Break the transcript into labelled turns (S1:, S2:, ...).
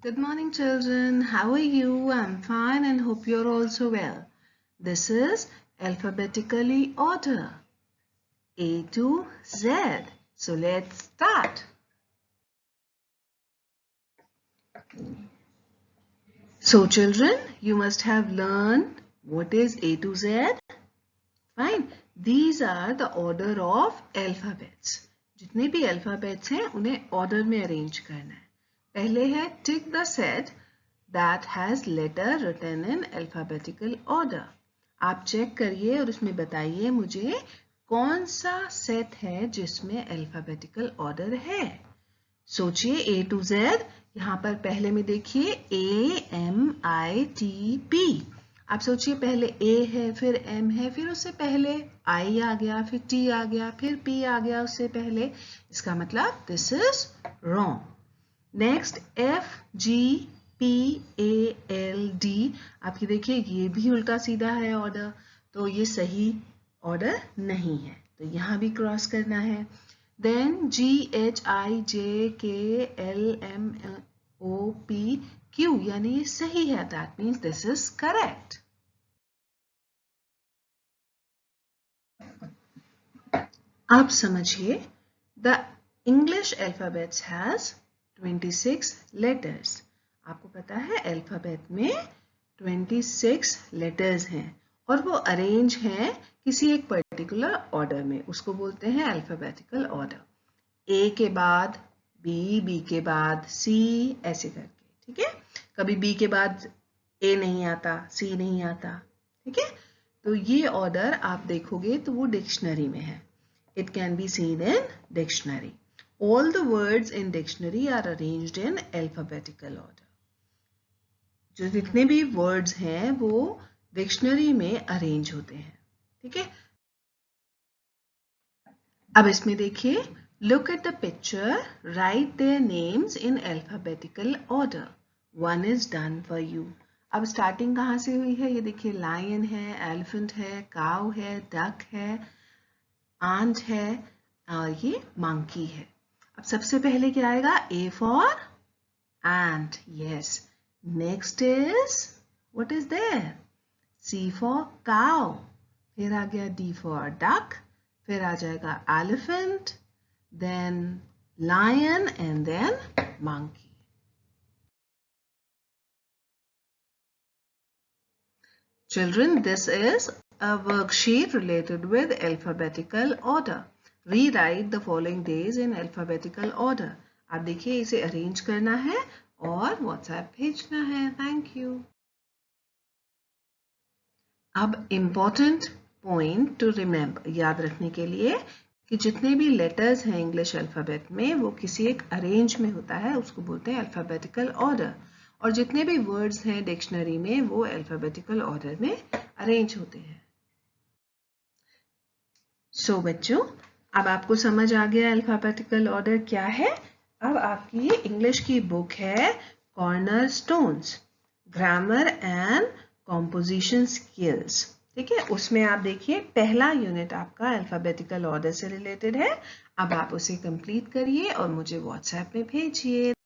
S1: Good morning, children. How are you? I'm fine and hope you're also well. This is alphabetically order A to Z. So let's start. So, children, you must have learned what is A to Z. Fine. These are the order of alphabets. जितने भी alphabets हैं उन्हें order में arrange करना है. पहले है tick the set that has letter written in alphabetical order. आप चेक करिए और उसमें बताइए मुझे कौन सा सेट है जिसमें alphabetical order है. सोचिए A to Z. यहाँ पर पहले में देखिए AMITP. आप सोचिए पहले A है, फिर M है, फिर उससे पहले I आ गया, फिर T आ गया, फिर P आ गया उससे पहले. इसका मतलब this is wrong. Next FGPALD. आपकी देखिए ये भी उल्टा सीधा है ऑर्डर, तो ये सही ऑर्डर नहीं है, तो यहाँ भी क्रॉस करना है. Then GHIJKLMNOPQ यानी ये सही है. That means this is correct. अब समझिए the English alphabet has 26 letters. आपको पता है अल्फाबेट में 26 letters हैं और वो अरेंज हैं किसी एक पर्टिकुलर ऑर्डर में. उसको बोलते हैं अल्फाबेटिकल ऑर्डर. ए के बाद बी, बी के बाद सी, ऐसे करके. ठीक है. कभी बी के बाद ए नहीं आता, सी नहीं आता. ठीक है. तो ये ऑर्डर आप देखोगे तो वो डिक्शनरी में है. It can be seen in dictionary. All the words in dictionary are arranged in alphabetical order. जो जितने भी words हैं वो डिक्शनरी में अरेंज होते हैं. ठीक है. अब इसमें देखिए, look at the picture, write their names in alphabetical order. One is done for you. अब स्टार्टिंग कहाँ से हुई है? ये देखिए, lion है, elephant है, cow है, duck है, ant है और ये monkey है. अब सबसे पहले क्या आएगा? A for ant. Yes. Next is what is there? C for cow. फिर आ गया D for duck. फिर आ जाएगा elephant, then lion and then monkey. Children, this is a worksheet related with alphabetical order. Rewrite the following days in alphabetical order. आप देखिए इसे arrange करना है और व्हाट्सएप भेजना है. Thank you. अब इम्पोर्टेंट पॉइंट टू रिमेंबर, याद रखने के लिए कि जितने भी लेटर्स हैं इंग्लिश अल्फ़ाबेट में वो किसी एक अरेंज में होता है, उसको बोलते हैं अल्फ़ाबेटिकल ऑर्डर. और जितने भी वर्ड्स हैं डिक्शनरी में वो अल्फ़ाबेटिकल ऑर्डर में अरेंज होते हैं. सो बच्चों, अब आपको समझ आ गया अल्फ़ाबेटिकल ऑर्डर क्या है. अब आपकी इंग्लिश की बुक है corner stones, grammar and composition skills. ठीक है. उसमें आप देखिए पहला यूनिट आपका अल्फ़ाबेटिकल ऑर्डर से रिलेटेड है. अब आप उसे कंप्लीट करिए और मुझे व्हाट्सएप में भेजिए.